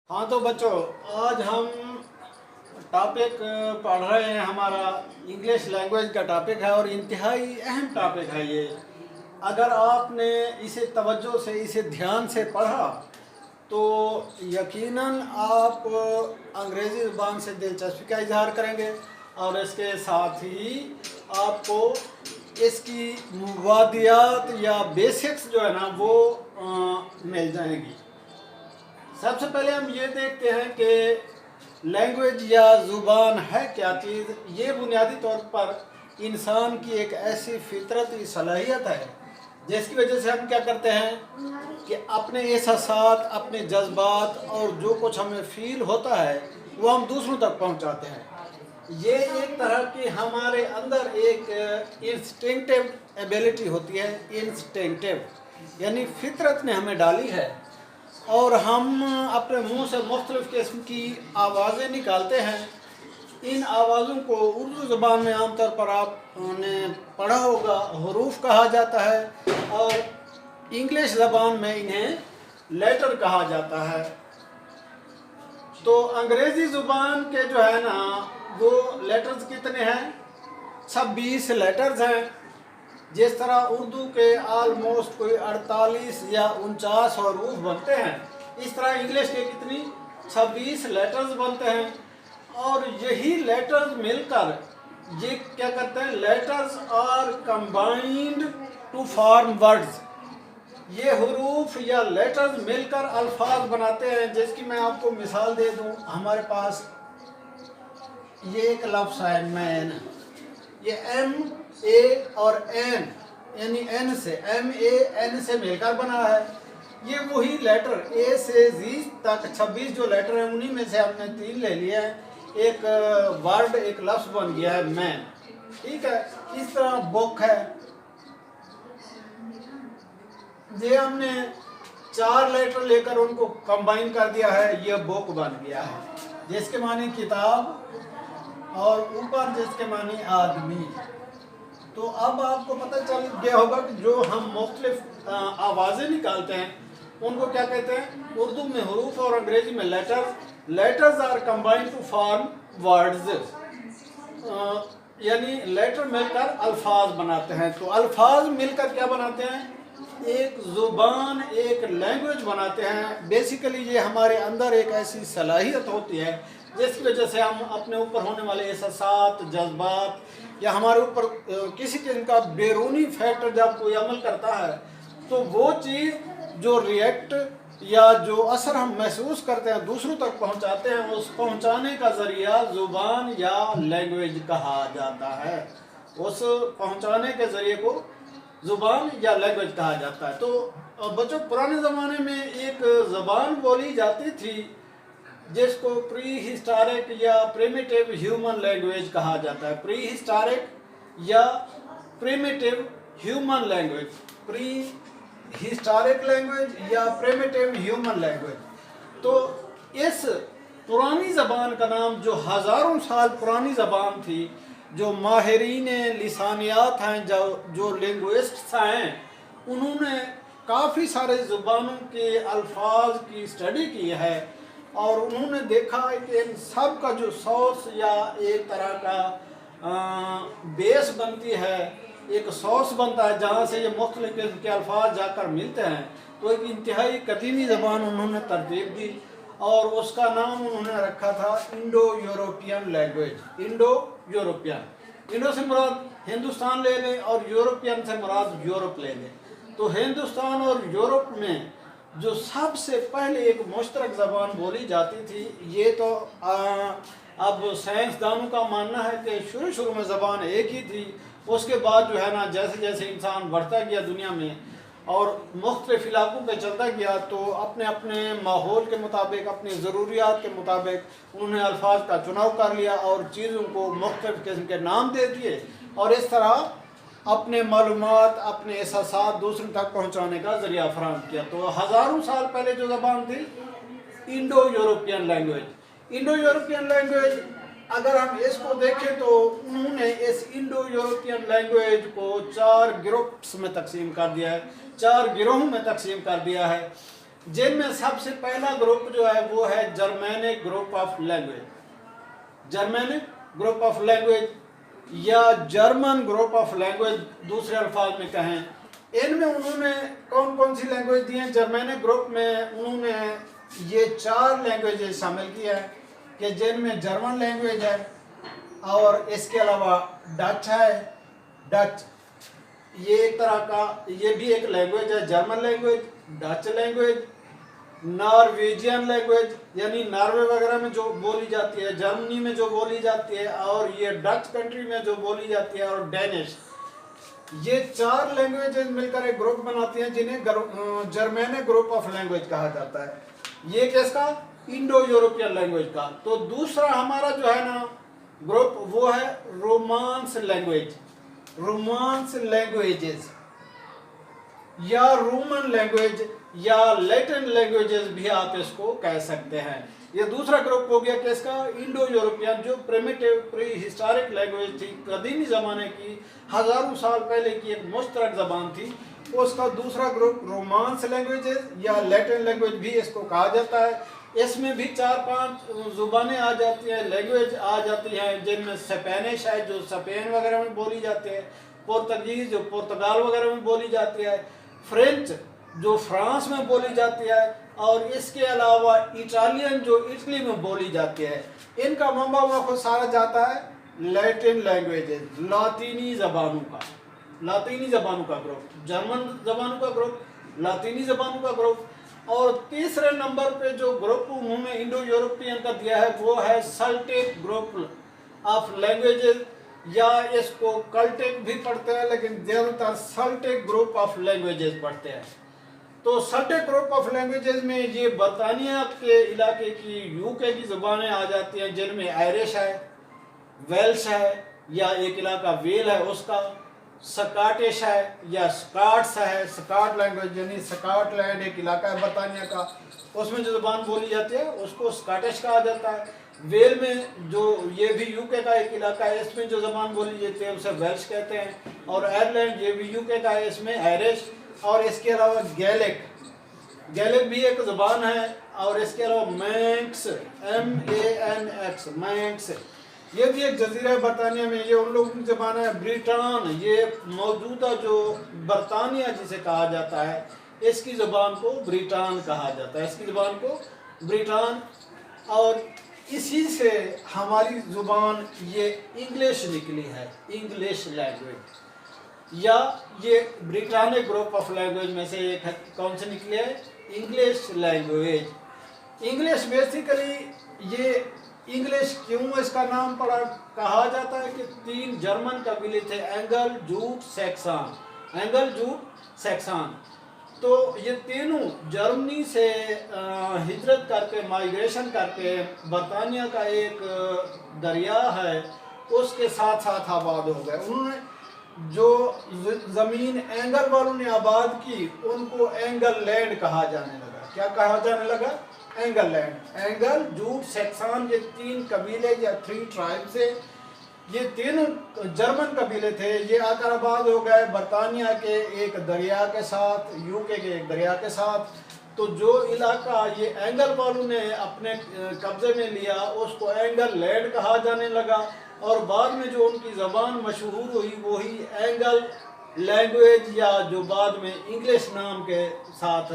हाँ तो बच्चों, आज हम टॉपिक पढ़ रहे हैं। हमारा इंग्लिश लैंग्वेज का टॉपिक है और इंतहाई अहम टॉपिक है ये। अगर आपने इसे तवज्जो से, इसे ध्यान से पढ़ा तो यकीनन आप अंग्रेज़ी ज़ुबान से दिलचस्पी का इजहार करेंगे और इसके साथ ही आपको इसकी मुवादियात या बेसिक्स जो है ना वो मिल जाएंगी। सबसे पहले हम ये देखते हैं कि लैंग्वेज या ज़ुबान है क्या चीज़। ये बुनियादी तौर पर इंसान की एक ऐसी फितरती सलाहियत है जिसकी वजह से हम क्या करते हैं कि अपने एहसासात, अपने जज्बात और जो कुछ हमें फील होता है वो हम दूसरों तक पहुंचाते हैं। ये एक तरह की हमारे अंदर एक इंस्टिंक्टिव एबिलिटी होती है। इंस्टिंक्टिव यानी फितरत ने हमें डाली है और हम अपने मुंह से मुख्तलिफ़ किस्म की आवाज़ें निकालते हैं। इन आवाज़ों को उर्दू ज़बान में आमतौर पर आपने पढ़ा होगा हरूफ कहा जाता है और इंग्लिश ज़बान में इन्हें लेटर कहा जाता है। तो अंग्रेज़ी ज़ुबान के जो है ना वो लेटर्स कितने हैं? 26 लेटर्स हैं। जिस तरह उर्दू के आलमोस्ट कोई 48 या 49 हरूफ बनते हैं, इस तरह इंग्लिश के कितनी 26 लेटर्स बनते हैं। और यही लेटर्स मिलकर ये क्या करते हैं? Letters are combined to form words. ये हरूफ या लेटर्स मिलकर अल्फाज बनाते हैं। जिसकी मैं आपको मिसाल दे दूं, हमारे पास ये एक लफ्ज़ है मैन। ये M-A और N यानी N से M-A-N से मिलकर बना है। ये वही लेटर A से Z तक 26 जो लेटर हैं उन्हीं में से हमने 3 ले लिए हैं। एक वर्ड, एक लफ्ज़ बन गया है मैन। ठीक है। इस तरह बुक है, ये हमने 4 लेटर लेकर उनको कंबाइन कर दिया है, ये बुक बन गया है जिसके माने किताब और ऊपर जिसके माने आदमी। तो अब आपको पता चल गया होगा कि जो हम मुख्तलिफ आवाज़ें निकालते हैं उनको क्या कहते हैं? उर्दू में हरूफ और अंग्रेज़ी में letters. Letters are combined to form words, यानी लेटर मिलकर अल्फाज बनाते हैं। तो अल्फाज मिलकर क्या बनाते हैं? एक ज़ुबान, एक लैंग्वेज बनाते हैं। बेसिकली ये हमारे अंदर एक ऐसी सलाहियत होती है जिसकी वजह से हम अपने ऊपर होने वाले एहसासात, जज्बात या हमारे ऊपर किसी किस्म का बैरूनी फैक्टर जब कोई अमल करता है तो वो चीज़ जो रिएक्ट या जो असर हम महसूस करते हैं दूसरों तक पहुंचाते हैं, उस पहुंचाने का ज़रिया ज़ुबान या लैंग्वेज कहा जाता है। उस पहुंचाने के ज़रिए को ज़ुबान या लैंग्वेज कहा जाता है। तो बच्चों, पुराने ज़माने में एक ज़बान बोली जाती थी जिसको प्री हिस्टोरिक या प्रिमिटिव ह्यूमन लैंग्वेज कहा जाता है। प्री हिस्टोरिक या primitive human language, pre historic language या प्रिमिटिव ह्यूमन लैंग्वेज। तो इस पुरानी ज़बान का नाम, जो हज़ारों साल पुरानी ज़बान थी, जो माहिरीन लिसानियात हैं, जो लिंग्विस्ट्स हैं, उन्होंने काफ़ी सारे ज़ुबानों के अल्फाज की स्टडी की है और उन्होंने देखा है कि इन सब का जो सोर्स या एक तरह का बेस बनती है, एक सोर्स बनता है जहाँ से ये मुख्तलिफ किस्म के अल्फाज जाकर मिलते हैं। तो एक इंतहाई कदीमी ज़बान उन्होंने तरतीब दी और उसका नाम उन्होंने रखा था Indo European language. Indo European, Indo से मुराद हिंदुस्तान ले लें और यूरोपियन से मुराद यूरोप ले लें। तो हिंदुस्तान और यूरोप में जो सबसे पहले एक मुश्तरक ज़बान बोली जाती थी, ये तो अब साइंसदानों का मानना है कि शुरू में ज़बान एक ही थी। उसके बाद जो है ना जैसे जैसे इंसान बढ़ता गया दुनिया में और मुख्तलिफ इलाकों पे चलता गया तो अपने अपने माहौल के मुताबिक, अपनी ज़रूरियात के मुताबिक उन्होंने अल्फाज का चुनाव कर लिया और चीज़ों को मुख्तलिफ किस्म के नाम दे दिए और इस तरह अपने मालूमात, अपने एहसासात दूसरों तक पहुंचाने का ज़रिया फराहम किया। तो हज़ारों साल पहले जो ज़बान थी Indo European language. Indo European language अगर हम इसको देखें तो उन्होंने इस इंडो यूरोपियन लैंग्वेज को 4 ग्रुप्स में तकसीम कर दिया है, 4 गिरोहों में तकसीम कर दिया है। जिन में सबसे पहला ग्रुप जो है वो है Germanic group of language. Germanic group of language या जर्मन ग्रुप ऑफ लैंग्वेज दूसरे अल्फाज में कहें, इनमें उन्होंने कौन कौन सी लैंग्वेज दी हैं? जर्मेनिक ग्रुप में उन्होंने ये 4 लैंग्वेजेस शामिल किया है कि जिनमें जर्मन लैंग्वेज है और इसके अलावा डच है। डच ये एक तरह का, ये भी एक लैंग्वेज है, German language, Dutch language, Norwegian language यानी नॉर्वे वगैरह में जो बोली जाती है, जर्मनी में जो बोली जाती है, और ये डच कंट्री में जो बोली जाती है, और डेनिश। ये 4 लैंग्वेजेस मिलकर एक ग्रुप बनाती हैं जिन्हें जर्मेनिक ग्रुप ऑफ लैंग्वेज कहा जाता है। ये किसका? इंडो यूरोपियन लैंग्वेज का। तो दूसरा हमारा जो है ना ग्रुप वो है रोमांस लैंग्वेज, रोमांस लैंग्वेजेस या रोमन लैंग्वेज या लैटिन लैंग्वेजेस भी आप इसको कह सकते हैं। ये दूसरा ग्रुप हो गया किसका? इंडो यूरोपियन, जो प्रिमिटिव प्री हिस्टोरिक लैंग्वेज थी, कदीमी ज़माने की, हज़ारों साल पहले की एक मुश्तरक ज़बान थी। उसका दूसरा ग्रुप रोमांस लैंग्वेजेस या लैटिन लैंग्वेज भी इसको कहा जाता है। इसमें भी 4-5 ज़ुबानें आ जाती हैं, लैंग्वेज आ जाती हैं, जिनमें स्पेनिश है जो स्पेन वगैरह में बोली जाती है, पुर्तगीज़ जो पुर्तगाल वगैरह में बोली जाती है, फ्रेंच जो फ्रांस में बोली जाती है, और इसके अलावा इटालियन जो इटली में बोली जाती है। इनका मंबा को सारा जाता है लैटिन लैंग्वेजेस, लातीनी ज़बानों का, लातीनी ज़बानों का ग्रुप, जर्मन ज़बानों का ग्रुप, लातीनी ज़बानों का ग्रुप। और तीसरे नंबर पे जो ग्रुप उन्होंने इंडो यूरोपियन का दिया है वो है सेल्टिक ग्रुप ऑफ लैंग्वेजेस, या इसको कल्टिक भी पढ़ते हैं, लेकिन ज़्यादातर सेल्टिक ग्रुप ऑफ लैंग्वेजेस पढ़ते हैं। तो सेल्टिक ग्रुप ऑफ लैंग्वेजेस में ये बरतानिया के इलाके की, यूके की ज़बानें आ जाती हैं, जिनमें आयरिश है, वेल्श है या एक इलाका वेल है उसका, स्कॉटिश है या स्कॉट्स है, स्कॉट लैंग्वेज यानी स्कॉटलैंड एक इलाका है बरतानिया का, उसमें जो ज़बान बोली जाती है उसको स्कॉटिश कहा जाता है। वेल में जो ये भी यूके का एक इलाका है, इसमें जो ज़बान बोली जाती है उसे वेल्श कहते हैं। और आयरलैंड ये भी यूके का है, इसमें आयरिश। और इसके अलावा गैलिक, गैलिक भी एक ज़बान है। और इसके अलावा मैंक्स, MANX, मैंक्स, ये भी एक जजीरा है बरतानिया में, ये उन लोगों की ज़बान है। ब्रिटान, ये मौजूदा जो बरतानिया जिसे कहा जाता है, इसकी ज़बान को ब्रिटान कहा जाता है, इसकी ज़बान को ब्रिटान। और इसी से हमारी ज़ुबान ये इंग्लिश निकली है, इंग्लिश लैंग्वेज, या ये ब्रिटानिक ग्रुप ऑफ लैंग्वेज में से एक है। कौन से निकले है? English language. इंग्लिश बेसिकली ये इंग्लिश क्यों इसका नाम पड़ा, कहा जाता है कि 3 जर्मन कबीले थे, angle, jute, Saxon, angle, jute, Saxon. तो ये तीनों जर्मनी से हिजरत करके, माइग्रेशन करके बरतानिया का एक दरिया है उसके साथ साथ आबाद हो गए। उन्होंने जो ज़मीन एंगल वालों ने आबाद की उनको एंगल लैंड कहा जाने लगा। क्या कहा जाने लगा? Angle land. Angle, jute, Saxon, ये 3 कबीले या 3 ट्राइब से, ये तीनों जर्मन कबीले थे, ये आकर आबाद हो गए बरतानिया के एक दरिया के साथ, यूके के एक दरिया के साथ। तो जो इलाका ये एंगल वालों ने अपने कब्जे में लिया उसको एंगल लैंड कहा जाने लगा। और बाद में जो उनकी ज़बान मशहूर हुई वही एंगल लैंग्वेज, या जो बाद में इंग्लिश नाम के साथ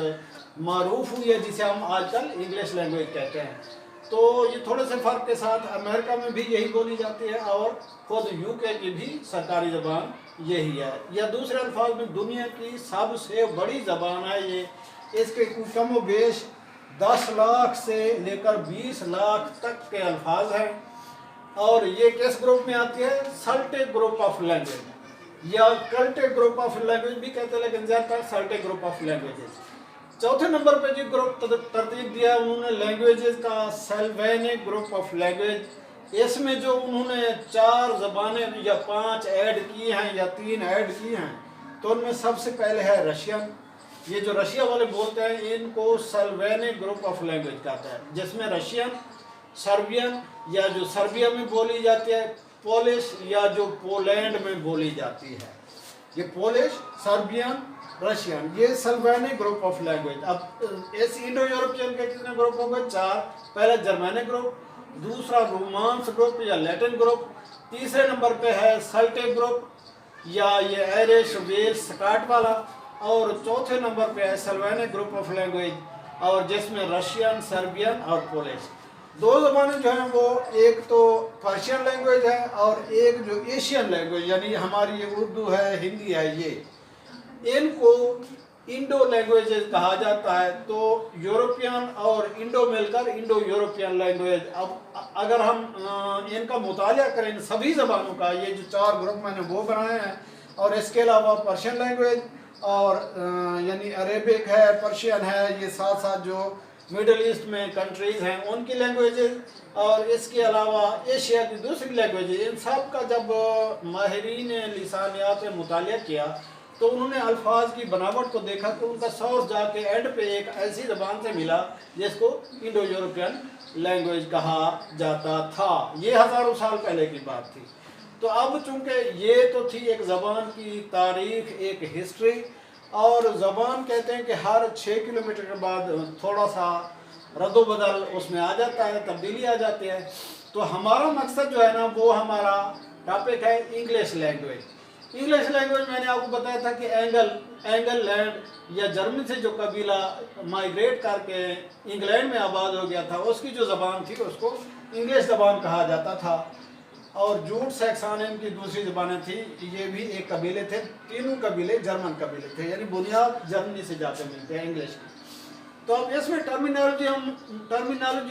मारूफ हुई है, जिसे हम आजकल इंग्लिश लैंग्वेज कहते हैं। तो ये थोड़े से फ़र्क के साथ अमेरिका में भी यही बोली जाती है, और खुद यूके की भी सरकारी ज़बान यही है। या दूसरे अल्फाज में दुनिया की सबसे बड़ी ज़बान है ये। इसके कम व बेश 10 लाख से लेकर 20 लाख तक के अल्फाज हैं। और ये किस ग्रुप में आती है? सेल्टिक ग्रुप ऑफ लैंग्वेज या कल्टिक ग्रुप ऑफ लैंग्वेज भी कहते हैं, लेकिन ज़्यादातर सेल्टिक ग्रुप ऑफ लैंग्वेजेस। चौथे नंबर पे जो ग्रुप तरतीब दिया उन्होंने लैंग्वेजेस का, सेल्वेनिक ग्रुप ऑफ लैंग्वेज। इसमें जो उन्होंने 4 ज़बानें या 5 ऐड की हैं या 3 ऐड की हैं, तो उनमें सबसे पहले है रशियन। ये जो रशिया वाले बोलते हैं इनको सेल्वेनिक ग्रुप ऑफ लैंग्वेज कहता है, जिसमें रशियन, सर्बियन या जो सर्बिया में बोली जाती है, पोलिश या जो पोलैंड में बोली जाती है, ये पोलिश, सर्बियन रशियन, ये सल्वेनिक ग्रुप ऑफ लैंग्वेज। अब इस इंडो यूरोपियन के कितने ग्रुप हो गए? 4। पहला जर्मैनिक ग्रुप, दूसरा रोमांस ग्रुप या लैटिन ग्रुप, तीसरे नंबर पे है सेल्टिक ग्रुप या ये आयरिश वेल्स स्कॉट वाला, और चौथे नंबर पे है सल्वेनिक ग्रुप ऑफ लैंग्वेज, और जिसमें रशियन, सर्बियन और पोलिश। 2 ज़बानें जो हैं वो एक तो पर्शियन लैंग्वेज है और एक जो एशियन लैंग्वेज यानी हमारी ये उर्दू है, हिंदी है, ये इनको इंडो लैंग्वेजेस कहा जाता है। तो यूरोपियन और इंडो मिलकर इंडो यूरोपियन लैंग्वेज। अब अगर हम इनका मुतालिया करें इन सभी ज़बानों का, ये जो 4 ग्रुप मैंने वो बनाए हैं, और इसके अलावा पर्शियन लैंग्वेज और यानी अरेबिक है, पर्शियन है, ये साथ साथ जो मिडल ईस्ट में कंट्रीज़ हैं उनकी लैंग्वेजेस, और इसके अलावा एशिया की दूसरी लैंग्वेजेस, इन सब का जब माहिरीन लिसानियात ने मुतालिया किया तो उन्होंने अल्फाज की बनावट को देखा तो उनका सोर्स जाके एंड पे एक ऐसी ज़बान से मिला जिसको इंडो यूरोपियन लैंग्वेज कहा जाता था। ये हज़ारों साल पहले की बात थी। तो अब चूँकि ये तो थी एक ज़बान की तारीख़, एक हिस्ट्री, और ज़बान कहते हैं कि हर 6 किलोमीटर के बाद थोड़ा सा रद्दोबदल उसमें आ जाता है, तब्दीली आ जाती है। तो हमारा मकसद जो है ना वो हमारा टॉपिक है इंग्लिश लैंग्वेज। इंग्लिश लैंग्वेज मैंने आपको बताया था कि एंगल लैंड या जर्मनी से जो कबीला माइग्रेट करके इंग्लैंड में आबाद हो गया था उसकी जो ज़बान थी उसको इंग्लिश ज़बान कहा जाता था। और जूट सैक्सोनियन की दूसरी ज़बानें थी, ये भी एक कबीले थे, तीनों कबीले जर्मन कबीले थे, यानी बुनियाद जर्मनी से जाकर मिलते हैं इंग्लिश की। तो अब इसमें टर्मिनोलॉजी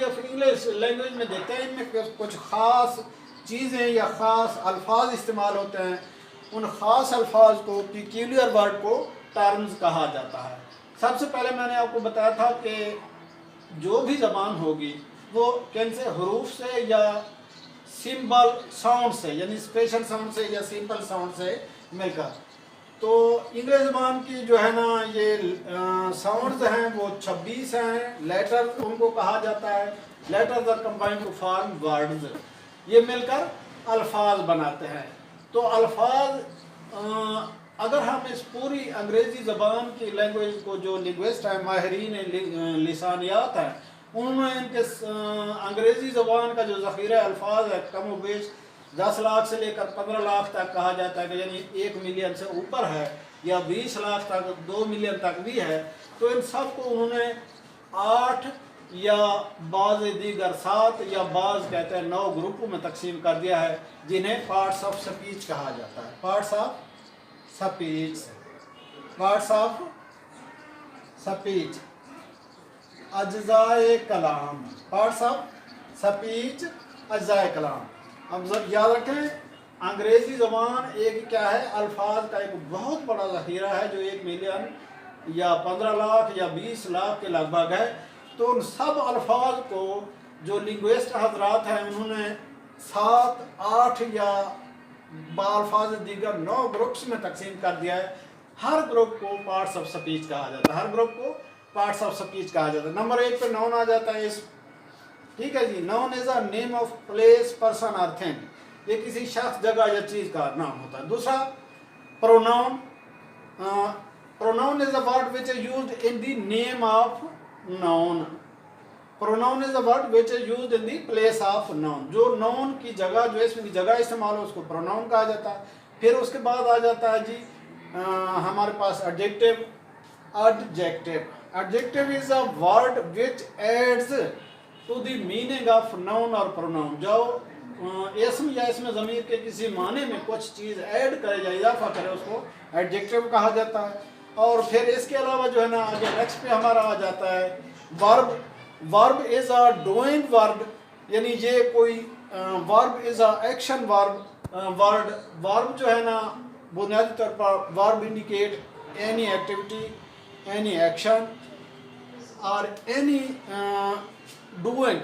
ऑफ इंग्लिश लैंग्वेज में देखते हैं, इनमें कुछ ख़ास चीज़ें या ख़ास अल्फाज इस्तेमाल होते हैं। उन ख़ास अल्फाज को, पिक्यूलियर वर्ड को टर्म्स कहा जाता है। सबसे पहले मैंने आपको बताया था कि जो भी ज़बान होगी वो किन से, हरूफ से या सिंबल साउंड से, यानी स्पेशल साउंड से या सिंपल साउंड से मिलकर। तो इंग्लिश ज़बान की जो है ना ये साउंड्स हैं वो 26 हैं। लेटर उनको कहा जाता है, letters are combined to form words, ये मिलकर अल्फाज बनाते हैं। तो अल्फाज अगर हम इस पूरी अंग्रेज़ी ज़बान की लैंग्वेज को, जो लिंग्विस्ट हैं, माहिरीन लिसानियात हैं, उन्होंने इनके अंग्रेज़ी ज़बान का जो ज़ख़ीरा अल्फाज है कम व बेश 10 लाख से लेकर 15 लाख तक कहा जाता है कि यानी 1 मिलियन से ऊपर है, या 20 लाख तक, 2 मिलियन तक भी है। तो इन सब को उन्होंने 8 या बाज़ दीगर 7 या बाज़ कहते हैं 9 ग्रुपों में तकसीम कर दिया है, जिन्हें पार्ट्स ऑफ स्पीच कहा जाता है। Parts of speech, parts of speech, अज्ज़ाए कलाम, पार्ट्स ऑफ स्पीच, अज्ज़ाए कलाम। अब जब याद रखें, अंग्रेज़ी ज़बान एक क्या है, अल्फाज का एक बहुत बड़ा ज़ख़ीरा है जो 1 मिलियन या 15 लाख या 20 लाख के लगभग है। तो उन सब अल्फाज को जो लिंग्विस्ट हजरात हैं उन्होंने 7, 8 या बाल्फाज दीगर 9 ग्रुप्स में तकसीम कर दिया है। हर ग्रुप को पार्ट्स ऑफ स्पीच कहा जाता है, हर ग्रुप को पार्ट्स ऑफ स्पीच कहा जाता है। नंबर 1 पे नाउन आ जाता है, इस ठीक है जी। Noun is a name of place, person और थिंग, ये किसी शख्स, जगह या चीज़ का नाम होता है। दूसरा pronoun, pronoun is a word which is used in the name of noun. Pronoun is a word which is used in the place of noun, जो नाउन की जगह, जो इसमें की जगह इस्तेमाल हो उसको प्रोनाउन कहा जाता है। फिर उसके बाद आ जाता है जी हमारे पास adjective. Adjective is a word which adds to the meaning of noun और प्रोनाउन, जो इसम या इसमें ज़मीर के किसी माने में कुछ चीज़ ऐड करे या इजाफा करे उसको एडजेक्टिव कहा जाता है। और फिर इसके अलावा जो है ना आगे नेक्स्ट पे हमारा आ जाता है verb. Verb is a doing verb, यानी ये कोई verb is a action verb. Verb जो है ना बुनियादी तौर पर verb indicate any activity, any action और एनी डूइंग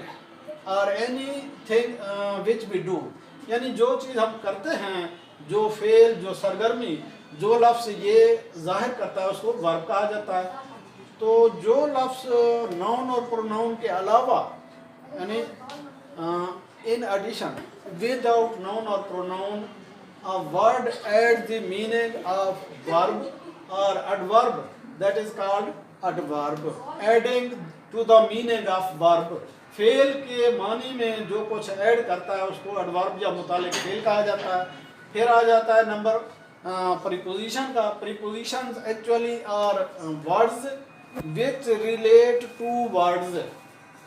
और anything which we do, यानी जो चीज़ हम करते हैं, जो फेल, जो सरगर्मी, जो लफ्ज़ ये जाहिर करता है उसको वर्ब कहा जाता है। तो जो लफ्ज़ नाउन और प्रोनाउन के अलावा, यानी इन एडिशन विदाउट नाउन और pronoun, a word adds the meaning of verb or adverb, that is called adverb, adding to the meaning of verb. Fail के मानी में जो कुछ ऐड करता है उसको एडवर्ब या मुतालिक फेल कहा जाता है। फिर आ जाता है नंबर प्रीपोजिशन का। Prepositions actually are words which relate to words,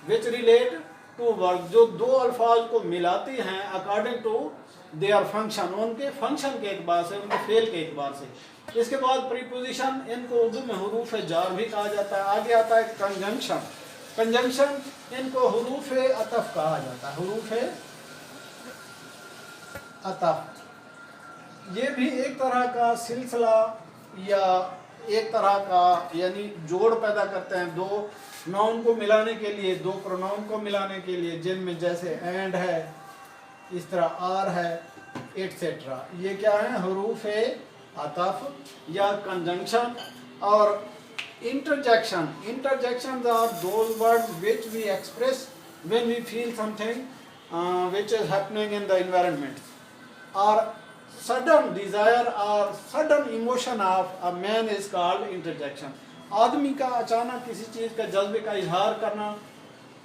which relate to words, जो दो अल्फाज को मिलाती हैं अकॉर्डिंग टू देयर फंक्शन, उनके फंक्शन के एतबार से, उनके फेल के एतबार से। इसके बाद प्रीपोजिशन, इनको उर्दू में हुरूफ जार भी कहा जाता है। आगे आता है कंजंक्शन। कंजंक्शन इनको हुरूफ अतफ कहा जाता है, हुरूफ अतफ। ये भी एक तरह का सिलसिला या एक तरह का यानी जोड़ पैदा करते हैं दो नाउन को मिलाने के लिए, दो प्रोनाउन को मिलाने के लिए, जिनमें जैसे एंड है, इस तरह आर है, एटसेट्रा। ये क्या है? हुरूफ अतफ या कंजंक्शन। और interjection, interjections are those words which we express when we feel something which is happening in the environment, or sudden desire or sudden emotion of a man is called interjection. आदमी का अचानक किसी चीज़ का जज्बे का इजहार करना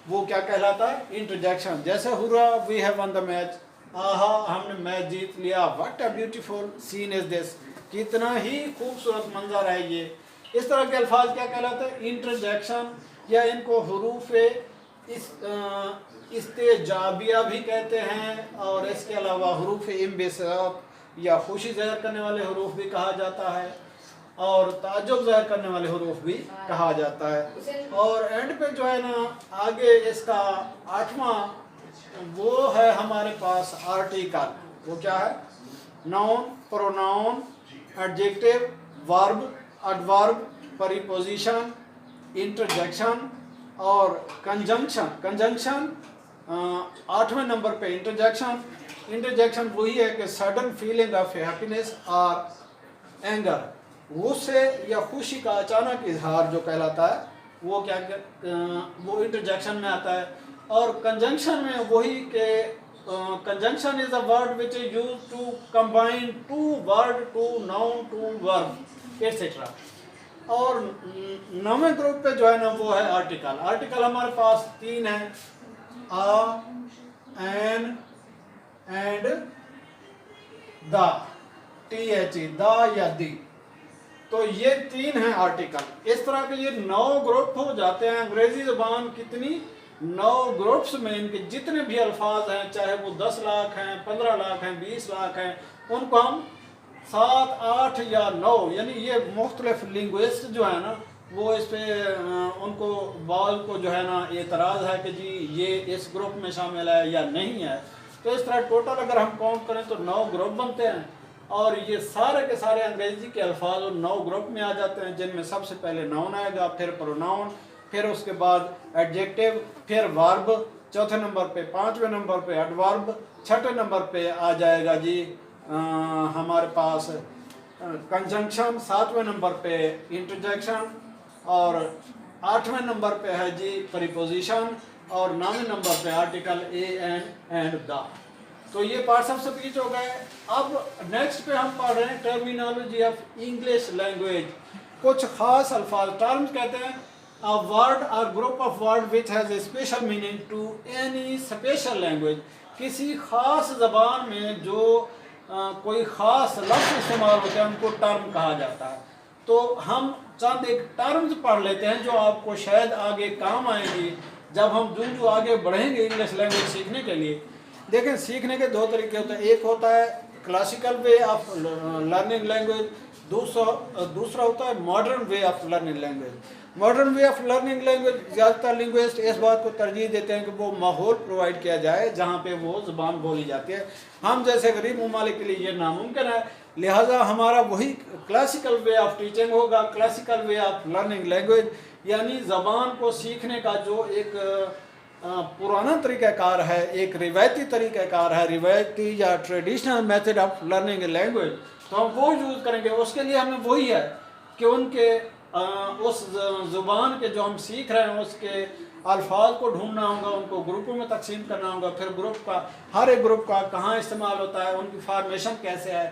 वो क्या कहलाता है? इंटरजेक्शन। जैसे hurray we have won the match, आहा हमने मैच जीत लिया, what a beautiful scene is this, कितना ही खूबसूरत मंजर है ये। इस तरह के अल्फाज क्या कहलाते हैं? इंटरजेक्शन, या इनको हुरूफ इस्तेजाबिया भी कहते हैं, और इसके अलावा हुरूफ इम्बिसात या खुशी ज़ाहिर करने वाले हुरूफ भी कहा जाता है, और ताज्जुब ज़ाहिर करने वाले हुरूफ भी कहा जाता है। और एंड पे जो है ना आगे इसका 8वां वो है हमारे पास आर्टिकल। वो क्या है? Noun, pronoun, adjective, verb, adverb, preposition, interjection और कंजंक्शन। कंजंक्शन 8वें नंबर पे इंटरजेक्शन। इंटरजेक्शन वही है कि सडन फीलिंग ऑफ हैप्पीनेस और एंगर, गुस्से या खुशी का अचानक इजहार जो कहलाता है वो क्या वो इंटरजेक्शन में आता है। और कंजंक्शन में वही के conjunction is a word which is used to combine two word, two noun, two verb etcetera. और 9वें ग्रुप पे जो है ना वो है आर्टिकल। आर्टिकल हमारे पास 3 है, आ, एन एंड द, THE, दा या दी। तो ये 3 हैं आर्टिकल। इस तरह के ये 9 ग्रुप हो जाते हैं। अंग्रेजी ज़बान कितनी 9 ग्रुप्स में इनके जितने भी अल्फाज हैं, चाहे वो 10 लाख हैं, 15 लाख हैं, 20 लाख हैं, उनको हम 7, 8 या 9 यानी ये मुख्तलिफ लिंग्विस्ट जो है ना वो इस पे उनको बाल को जो है ना एतराज़ है कि जी ये इस ग्रुप में शामिल है या नहीं है। तो इस तरह टोटल अगर हम काउंट करें तो 9 ग्रुप बनते हैं, और ये सारे के सारे अंग्रेज़ी के अल्फाज 9 ग्रुप में आ जाते हैं, जिनमें सबसे पहले नाउन आएगा, फिर प्रोनाउन, फिर उसके बाद एडजेक्टिव, फिर वर्ब, चौथे नंबर पे, 5वें नंबर पे एडवर्ब, 6ठे नंबर पे आ जाएगा जी हमारे पास कंजंक्शन, 7वें नंबर पे इंटरजेक्शन, और 8वें नंबर पे है जी प्रीपोजिशन, और 9वें नंबर पे आर्टिकल ए एंड द। तो ये पार्ट सब स्पीच हो गए। अब नेक्स्ट पे हम पढ़ रहे हैं टर्मिनोलॉजी ऑफ इंग्लिश लैंग्वेज। कुछ खास अल्फाज, टर्म्स कहते हैं a word or group of word which has a special meaning to any special language। किसी खास ज़बान में जो कोई ख़ास लफ्ज़ इस्तेमाल होते हैं उनको टर्म कहा जाता है। तो हम चंद एक टर्म्स पढ़ लेते हैं जो आपको शायद आगे काम आएंगी जब हम जो आगे बढ़ेंगे इंग्लिश लैंग्वेज सीखने के लिए। देखें, सीखने के 2 तरीके होते हैं। एक होता है classical way of learning language, दूसरा होता है modern way of learning language. Modern way of learning language ज़्यादातर लिंग्विस्ट इस बात को तरजीह देते हैं कि वो माहौल प्रोवाइड किया जाए जहाँ पे वो ज़बान बोली जाती है। हम जैसे गरीब ममालिक के लिए ये नामुमकिन है, लिहाजा हमारा वही क्लासिकल वे ऑफ टीचिंग होगा, classical way of learning language, यानी ज़बान को सीखने का जो एक पुराना तरीक़ाकार है, एक रिवायती तरीक़ाकार है, रिवायती या traditional method of learning language, तो हम वो यूज़ करेंगे। उसके लिए हमें वही है कि उनके उस ज़ुबान के जो हम सीख रहे हैं उसके अल्फाज को ढूंढना होगा, उनको ग्रुपों में तकसीम करना होगा, फिर ग्रुप का हर एक ग्रुप का कहाँ इस्तेमाल होता है, उनकी फार्मेशन कैसे है,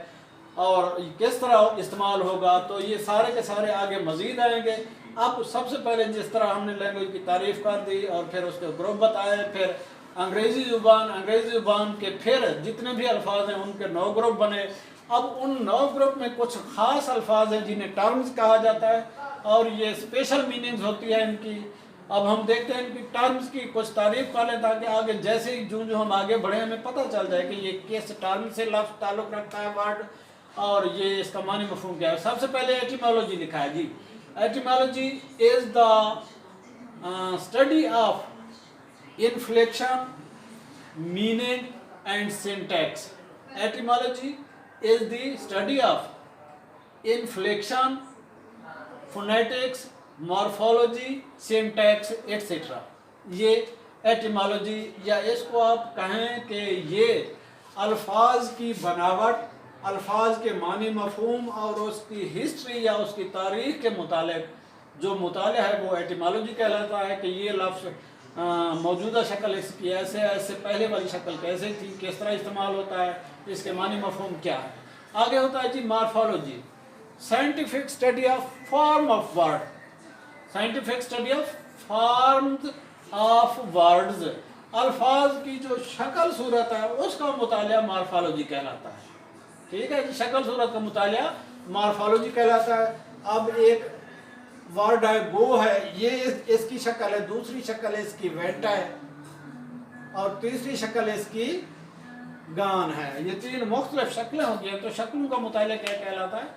اور کس طرح استعمال ہوگا، تو یہ سارے کے سارے آگے مزید آئیں گے۔ اب سب سے پہلے جس طرح ہم نے لینگویج کی تعریف کر دی اور پھر اس کے گروپ بتائے، پھر انگریزی زبان کے پھر جتنے بھی الفاظ ہیں ان کے 9 گروپ بنے۔ اب ان 9 گروپ میں کچھ خاص الفاظ ہیں جنہیں ٹرمز کہا جاتا ہے اور یہ اسپیشل میننگز ہوتی ہے ان کی۔ اب ہم دیکھتے ہیں ان کی ٹرمز کی کچھ تعریف کر لیں تاکہ آگے جیسے ہی جو ہم آگے بڑھیں ہمیں پتہ چل جائے کہ یہ کس ٹرم سے لفظ تعلق رکھتا ہے ورڈ، اور یہ اس کا معنی مفہوم کیا ہے۔ سب سے پہلے ایٹیمالوجی لکھا ہے جی۔ Etymology is the study of inflection, meaning and syntax. Etymology is the study of inflection, phonetics, morphology, syntax, etc. یہ ایٹیمالوجی، یا اس کو آپ کہیں کہ یہ الفاظ کی بناوٹ، الفاظ کے معنی مفہوم اور اس کی ہسٹری یا اس کی تاریخ کے متعلق جو مطالعہ ہے وہ ایٹیمالوجی کہلاتا ہے، کہ یہ لفظ موجودہ شکل اس کی ایسے پہلے والی شکل کیسے تھی، کس طرح استعمال ہوتا ہے، اس کے معنی مفہوم کیا ہے۔ آگے ہوتا ہے جی morphology, scientific study of form of word, scientific study of forms of words, الفاظ کی جو شکل صورت ہے اس کا مطالعہ مارفالوجی کہلاتا ہے۔ ٹھیک ہے جی، شکل صورت کا مطالعہ مارفالوجی کہلاتا ہے۔ اب ایک ورڈ ہے گو ہے، یہ اس کی شکل ہے، دوسری شکل اس کی وینٹ ہے، اور تیسری شکل اس کی گان ہے۔ یہ 3 مختلف شکلیں ہوتی ہیں، تو شکلوں کا مطالعہ کیا کہلاتا ہے؟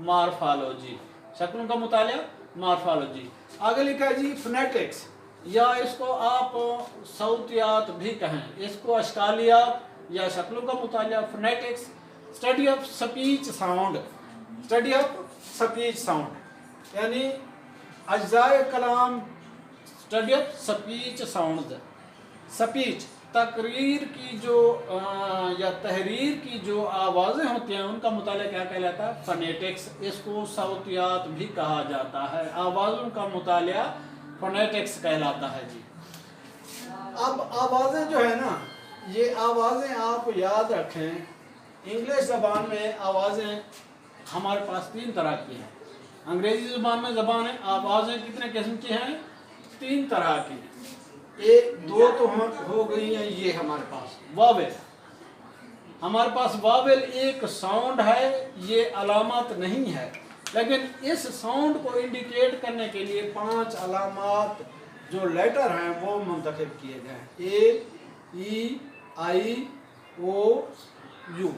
مارفالوجی۔ شکلوں کا مطالعہ مارفالوجی۔ آگے لکھا ہے جی فنیٹکس، یا اس کو آپ صوتیات بھی کہیں، اس کو اشکالیات یا شکلوں کا مطالعہ phonetics, study of speech sound, study of speech sound یعنی اجزائے کلام، study of speech sounds, speech تقریر کی جو یا تحریر کی جو آوازیں ہوتی ہیں ان کا مطالعہ کیا کہلاتا ہے؟ فنیٹکس۔ اس کو صوتیات بھی کہا جاتا ہے، آوازوں کا مطالعہ فنیٹکس کہلاتا ہے جی۔ اب آوازیں جو ہے نا، یہ آوازیں آپ یاد رکھیں، انگلش زبان میں آوازیں ہمارے پاس 3 طرح کی ہیں، انگریزی زبان میں آوازیں کتنے قسم کی ہیں؟ 3 طرح کی۔ 2 تو ہو گئی ہیں یہ ہمارے پاس واویل، ہمارے پاس واویل ایک ساؤنڈ ہے، یہ علامت نہیں ہے، لیکن اس ساؤنڈ کو انڈیکیٹ کرنے کے لیے 5 علامات جو لیٹر ہیں وہ منتخب کیے گئے ہیں، اے، ای، آئی، او، یو،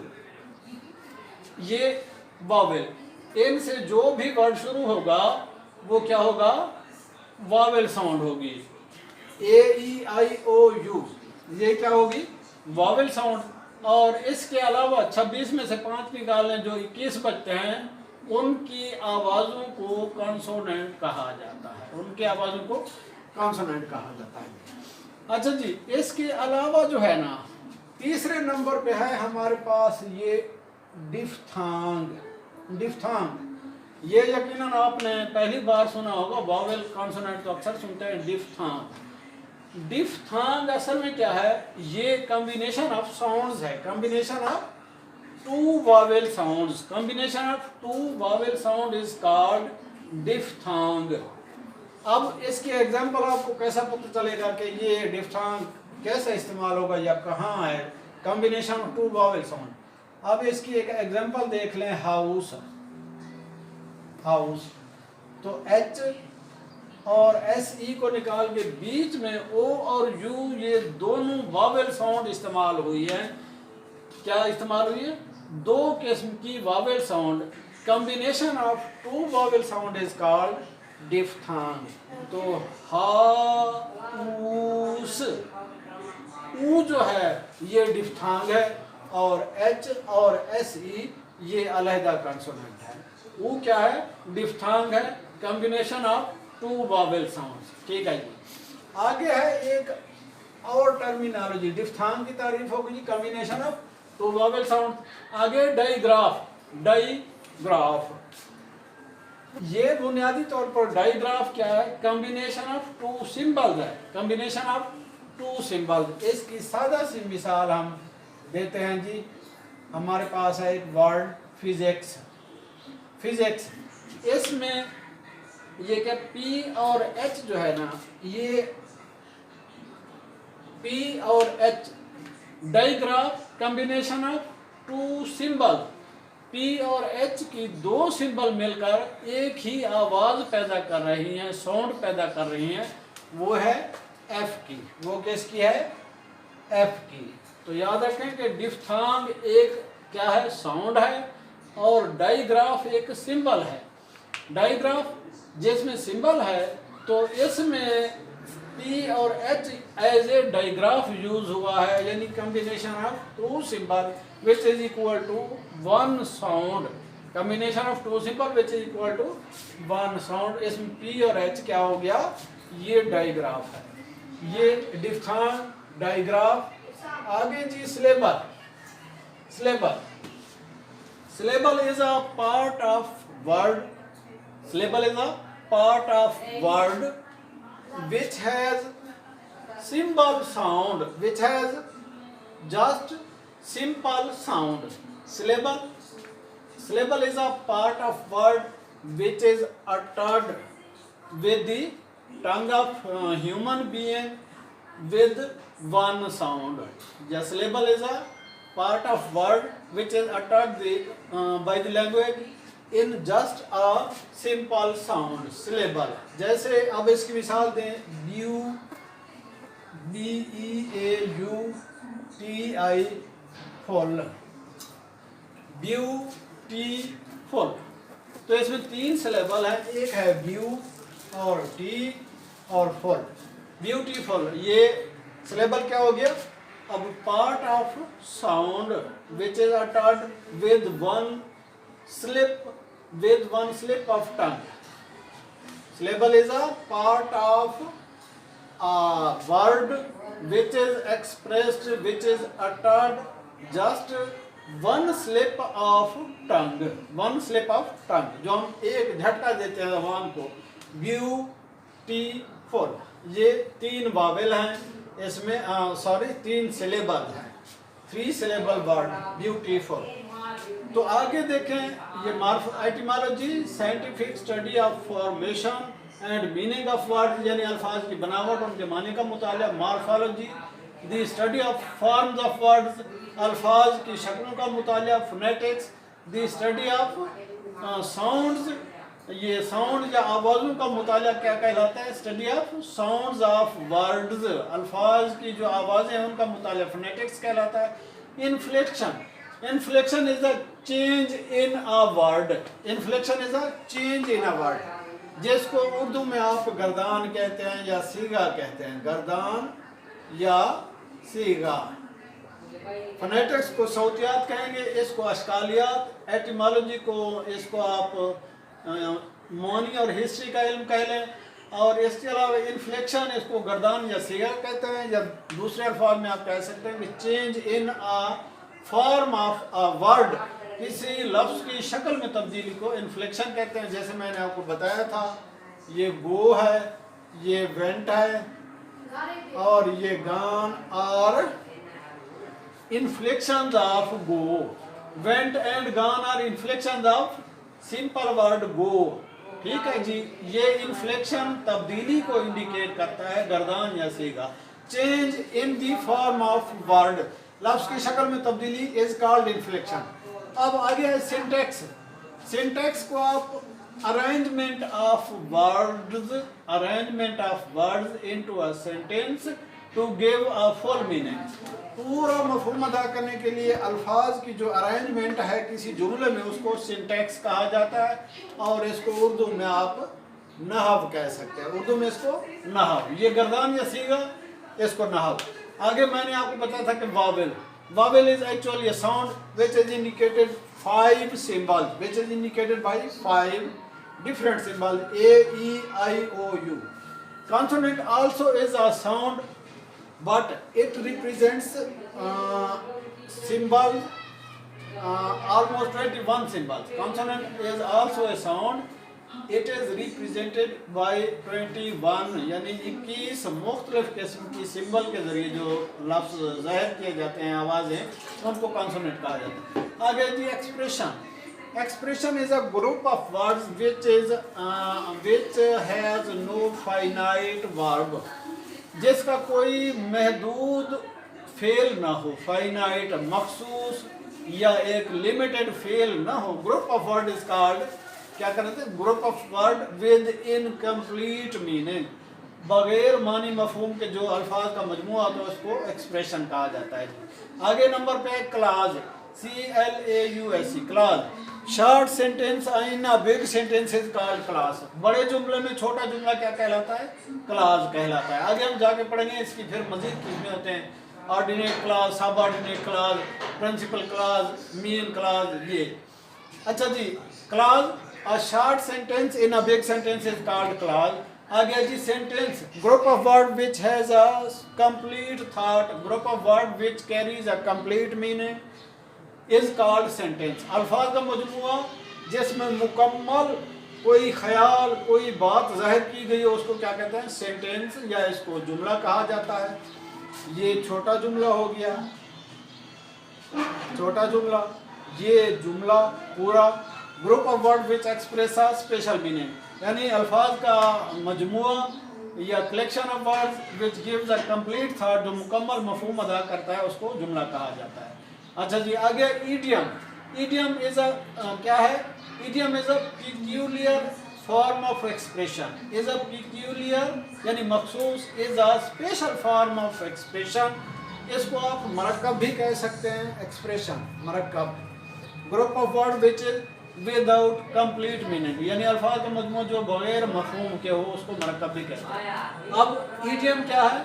یہ واویل۔ ان سے جو بھی ورڈ شروع ہوگا وہ کیا ہوگا؟ واویل ساؤنڈ ہوگی۔ اے، ای، آئی، او، یو، یہ کیا ہوگی؟ واویل ساؤنڈ۔ اور اس کے علاوہ 26 میں سے 5 نکال لیں، جو 21 بچتے ہیں، ان کی آوازوں کو کانسوننٹ کہا جاتا ہے، ان کی آوازوں کو کانسوننٹ کہا جاتا ہے۔ اچھا جی، اس کے علاوہ جو ہے نا، تیسرے نمبر پہ ہے ہمارے پاس یہ ڈفتھانگ۔ ڈفتھانگ یہ یقیناً آپ نے پہلی بار سنا ہوگا، واویل کانسوننٹ تو اکثر سنتے ہیں، ڈفتھانگ۔ ڈفتھانگ اصل میں کیا ہے؟ یہ کمبینیشن آف ساؤنڈز ہے، combination of 2 vowel sounds, combination of 2 vowel sound is called diphthong. اب اس کی ایگزامپل آپ کو کیسا پتہ چلے گا کہ یہ ڈفتھانگ کیسے استعمال ہوگا یا کہاں ہے؟ Combination of 2 vowel sound. اب اس کی ایک ایگزامپل دیکھ لیں، ہاؤس، ہاؤس تو ایچ اور ایس ای کو نکال کے بیچ میں او اور یو، یہ دونوں واویل ساؤنڈ استعمال ہوئی ہے۔ کیا استعمال ہوئی ہے؟ 2 قسم کی vowel sound, combination of 2 vowel sound is called diphthong. تو ہاؤس، او جو ہے یہ ڈفتھانگ ہے، اور ایچ اور ایس ای یہ علیحدہ کنسوننٹ ہے۔ او کیا ہے؟ ڈفتھانگ ہے، کمبینیشن آف 2 واویل ساؤنڈز۔ ٹھیک ہے جی، آگے ہے ایک اور ٹرمینالوجی، ڈفتھانگ کی تعریف ہوگی جی، کمبینیشن آف 2 واویل ساؤنڈ۔ آگے ڈائی گراف، ڈائی گراف یہ بنیادی طور پر ڈائی گراف کیا ہے؟ کمبینیشن آف 2 سمبلز ہے، کمبینیشن آف 2 سمبلز۔ اس کی سادہ سی مثال ہم دیتے ہیں جی، ہمارے پاس ہے ایک ورڈ फिजिक्स, फिजिक्स इसमें ये क्या पी और एच जो है ना, ये पी और H digraph combination of two symbol, P और एच की दो सिंबल मिलकर एक ही आवाज पैदा कर रही हैं, साउंड पैदा कर रही हैं, वो है एफ की। वो किसकी है? एफ की। तो याद रखें कि डिफ्थांग एक क्या है? साउंड है, और डाइग्राफ एक सिंबल है। डाइग्राफ जिसमें सिंबल है, तो इसमें पी और H as a digraph use हुआ है, यानी combination of two symbol which is equal to one sound, combination of two symbol which is equal to one sound. इसमें पी और एच क्या हो गया? ये डाइग्राफ है, ये डिफ्थांग डाइग्राफ। आगे जी syllable, syllable, syllable is a part of word, syllable is a part of word which has symbol sound, which has just simple sound. Syllable, syllable is a part of word which is uttered with the tongue of human being with one sound. The syllable is a part of word which is uttered by the language in just a simple sound, syllable. जैसे अब इसकी मिसाल दें, beautiful, beautiful, तो इसमें तीन syllable है, एक है ब्यू और टी और फुल। ब्यूटीफुल ये सिलेबल क्या हो गया? अब part of sound which is uttered with one slip, with one slip of tongue. Syllable is a part of a word which is expressed, which is uttered just one slip of tongue, one slip of tongue, जो हम एक झटका देते हैं जबान को। Beautiful ये तीन वावेल हैं इसमें, तीन सिलेबल हैं, 3 syllable वर्ड ब्यूटीफुल। तो आगे देखें, ये etymology, scientific study of formation and meaning of word, यानी अल्फाज की बनावट, उनके माने का मुताला। Morphology, the study of forms of words, अल्फाज की शक्लों का मुताला। Phonetics, the study of sounds, ये साउंड या आवाज़ों का मुताला क्या कहलाता है? Study of sounds of words, अल्फाज की जो आवाज़ें हैं उनका मुताला फोनेटिक्स कहलाता है। Inflection, inflection is a change in a word, inflection is a change in a word, जिसको उर्दू में आप गर्दान कहते हैं या सीगा कहते हैं, गर्दान या सीगा। फोनेटिक्स को सौतियात कहेंगे, इसको अशकालियात। एटिमोलॉजी को इसको आप मौनी और हिस्ट्री का इल्म कह लें, और इसके अलावा इन्फ्लेक्शन इसको गर्दान या सीगा कहते हैं, या दूसरे अल्फाज में आप कह सकते हैं कि change in a form of a word, किसी लफ्ज़ की शक्ल में तब्दीली को इन्फ्लेक्शन कहते हैं। जैसे मैंने आपको बताया था, ये गो है, ये वेंट है, और ये गान, और inflections of go. Went and gone are inflections of simple word go. ठीक है जी, ये इन्फ्लेक्शन तब्दीली को इंडिकेट करता है, गर्दान या सीगा। Change in the form of word, लफ्ज़ की शक्ल में तब्दीली इज कॉल्ड इन्फ्लेक्शन। अब आगे है सिंटेक्स। सिंटेक्स को आप arrangement of words, arrangement of words into a sentence to give a full meaning, पूरा मफहूम अदा करने के लिए अल्फाज की जो अरेंजमेंट है किसी जुमले में, उसको सिंटेक्स कहा जाता है, और इसको उर्दू में आप नहव कह सकते हैं। उर्दू में इसको नहव, ये गर्दान या सीगा, इसको नहव। आगे मैंने आपको बताया था कि Wavell, Wavell is actually a sound which is indicated 5 symbols, which is indicated by 5 different symbols, A, E, I, O, U. Consonant also is a sound, but it represents symbol, almost 21 symbols. Consonant is also a sound. It is represented by 21, यानी 21 मुख्तलिफ किस्म की symbol के ज़रिए जो लफ्ज़ ज़ाहिर किए जाते हैं, आवाज़ें, उनको कॉन्सोनेंट कहा जाता है। आगे जी expression. Expression is a group of words which has no finite verb, जिसका कोई महदूद फेल ना हो, फाइनाइट मखसूस या एक लिमिटेड फेल ना हो. Group of word is called, क्या कहते हैं, group of word with incomplete meaning, बगैर मानी मफहूम के जो अल्फाज का मजमूआ होता है उसको एक्सप्रेशन कहा जाता है. आगे नंबर पे clause, CLAUSE, clause. Short sentence in a big sentence is called class. बड़े जुमले में छोटा जुमला क्या कहलाता है, क्लाज कहलाता है. आगे हम जाके पढ़ेंगे इसकी फिर मजीद किस्में होते हैं, ordinate clause, subordinate clause, principal clause, main clause, ये. अच्छा जी, clause, a short sentence in a big sentence is called clause. आगे जी sentence, group of word which has a complete thought, group of word which carries a complete meaning is called sentence. अल्फाज का मजमूआ जिसमें मुकम्मल कोई ख्याल, कोई बात जाहिर की गई हो उसको क्या कहते हैं, सेंटेंस, या इसको जुमला कहा जाता है. ये छोटा जुमला हो गया, छोटा जुमला, ये जुमला पूरा. Group of word which express a special meaning, यानी अल्फाज का मजमूआ या collection of words which gives a complete thought, जो मुकम्मल मफहूम अदा करता है उसको जुमला कहा जाता है. अच्छा जी, आगे ईडियम. ईडियम इज अ क्या है, idiom is a peculiar form of expression, is a peculiar यानी मखसूस, is a special form of expression. इसको आप मरकब भी कह सकते हैं, एक्सप्रेशन मरकब. Group of word which is without complete meaning, यानी अल्फाज का मजमू जो बगैर मफहूम के हो उसको मरकब भी कहते हैं. अब ईडियम क्या है,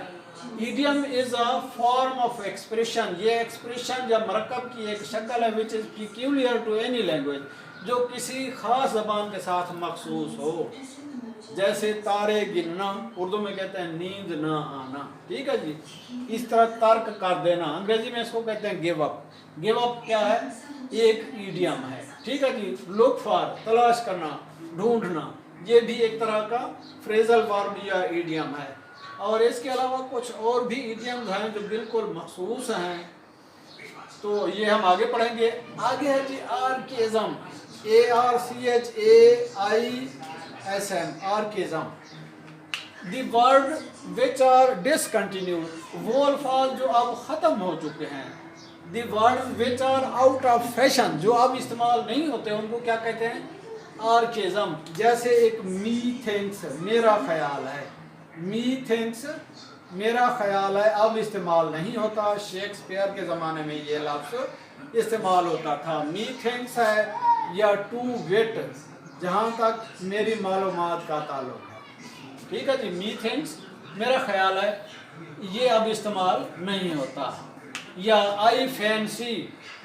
idiom is a form of expression, ये एक्सप्रेशन या मरकब की एक शक्ल है which is peculiar to any language, जो किसी खास ज़बान के साथ मखसूस हो. जैसे तारे गिनना, उर्दू में कहते हैं नींद ना आना, ठीक है जी. इस तरह तर्क कर देना, अंग्रेजी में इसको कहते हैं गिव अप. गिव अप क्या है, एक ईडियम है, ठीक है जी. लुक फॉर, तलाश करना, ढूंढना, ये भी एक तरह का फ्रेजल वर्ब या ईडियम है. और इसके अलावा कुछ और भी ईडियम्स हैं जो बिल्कुल मखसूस हैं, तो ये हम आगे पढ़ेंगे. आगे है जी आर्केज़म, ARCHAISM, आर्केज़म. The word which are discontinued, वो अल्फाज जो अब ख़त्म हो चुके हैं. The word which are out of fashion, जो अब इस्तेमाल नहीं होते उनको क्या कहते हैं, आर्केज़म. जैसे एक मी थिंक्स, मेरा ख्याल है, मी थिंक्स मेरा ख्याल है, अब इस्तेमाल नहीं होता. शेक्सपियर के ज़माने में ये लफ्ज़ इस्तेमाल होता था. मी थिंक्स है या टू विट, जहाँ तक मेरी मालूमात का ताल्लुक है, ठीक है जी. मी थिंक्स मेरा ख्याल है, ये अब इस्तेमाल नहीं होता. या आई फैंसी,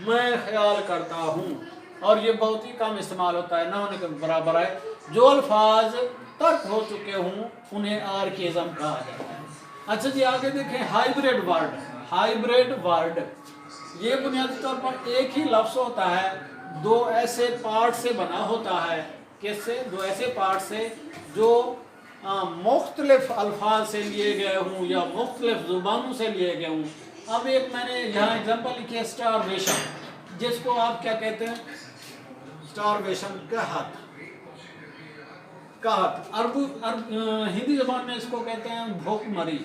मैं ख्याल करता हूँ, और ये बहुत ही कम इस्तेमाल होता है, ना होने के बराबर है. जो अल्फाज तर्क हो चुके हों उन्हें आर्केज़म कहा जाता है. अच्छा जी, आगे देखें हाइब्रिड वर्ड. हाइब्रिड वर्ड ये बुनियादी तौर पर एक ही लफ्ज़ होता है, दो ऐसे पार्ट से बना होता है. किससे, दो ऐसे पार्ट से जो मुख्तलिफ अल्फाज से लिए गए हों या मुख्तलिफ ज़ुबानों से लिए गए हों. अब एक मैंने यहाँ एग्जांपल लिखी है स्टारवेशन, जिसको आप क्या कहते हैं, स्टारवेशन, कहत. कहत हिंदी ज़बान में इसको कहते हैं भूखमरी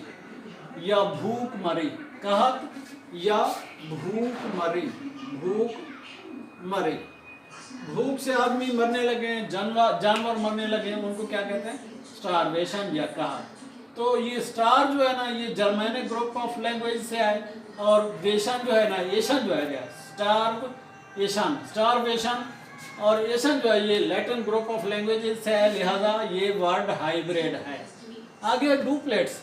या भूख मरी. कहत या भूख मरी, भूख मरी. भूख से आदमी मरने लगे, जानवर मरने लगे, उनको क्या कहते हैं, स्टारवेशन या कहत. तो ये स्टार जो है ना, ये जर्मनिक ग्रुप ऑफ लैंग्वेज से है, और वेशन जो है ना, एशन जो है, स्टारवेशन, स्टारवेशन और एशन जो है ये लैटिन ग्रुप ऑफ लैंग्वेजेस से है, लिहाजा ये वर्ड हाइब्रिड है. आगे डुप्लेट्स.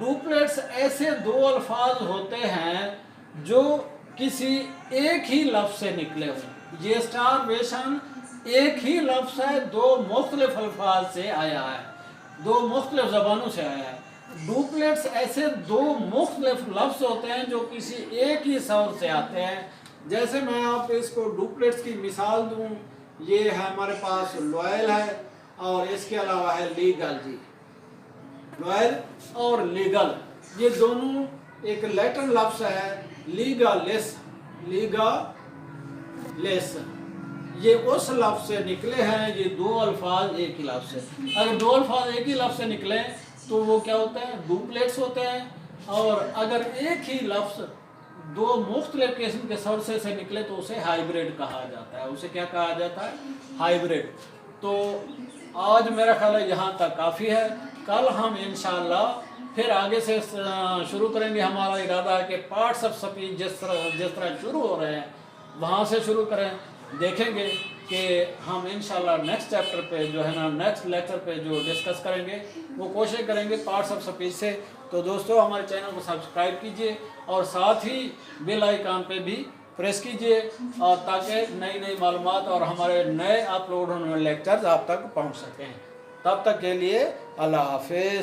डुप्लेट्स ऐसे दो अल्फाज होते हैं जो किसी एक ही लफ्ज़ से निकले हों. ये स्टारवेशन एक ही लफ्ज़ है, दो मुख्तलिफ अल्फाज से आया है, दो मुख्तलिफ ज़बानों से आया है. डुप्लेट्स ऐसे दो मुख्तलिफ लफ्ज़ होते हैं जो किसी एक ही सौर से आते हैं. जैसे मैं आप इसको डुप्लेट्स की मिसाल दूं, ये है हमारे पास लॉयल है और इसके अलावा है लीगल जी. लॉयल और लीगल ये दोनों एक लैटिन लफ्ज़ है, लीगालिस, लीगालिस. ये उस लफ्ज़ से निकले हैं, ये दो अल्फाज एक ही लफ्ज़ से। अगर दो अल्फाज एक ही लफ्ज़ से निकले तो वो क्या होता है, डुप्लेट्स होते हैं। और अगर एक ही लफ्ज़ दो मुख्तलिफ किस्म के सोर्सेस से निकले तो उसे हाइब्रिड कहा जाता है। उसे क्या कहा जाता है, हाइब्रिड। तो आज मेरा ख्याल है यहाँ तक काफ़ी है। कल हम इंशाअल्लाह फिर आगे से शुरू करेंगे। हमारा इरादा है कि पार्ट्स ऑफ स्पीच जिस तरह शुरू हो रहे हैं वहाँ से शुरू करें। देखेंगे कि हम इंशाल्लाह नेक्स्ट चैप्टर पे जो है ना, नेक्स्ट लेक्चर पे जो डिस्कस करेंगे वो कोशिश करेंगे पार्ट्स ऑफ स्पीच से। तो दोस्तों हमारे चैनल को सब्सक्राइब कीजिए और साथ ही बेल आइकन पे भी प्रेस कीजिए, और ताकि नई नई मालूमात और हमारे नए अपलोड होने वाले लेक्चर्स आप तक पहुंच सकें। तब तक के लिए अल्लाह हाफिज़।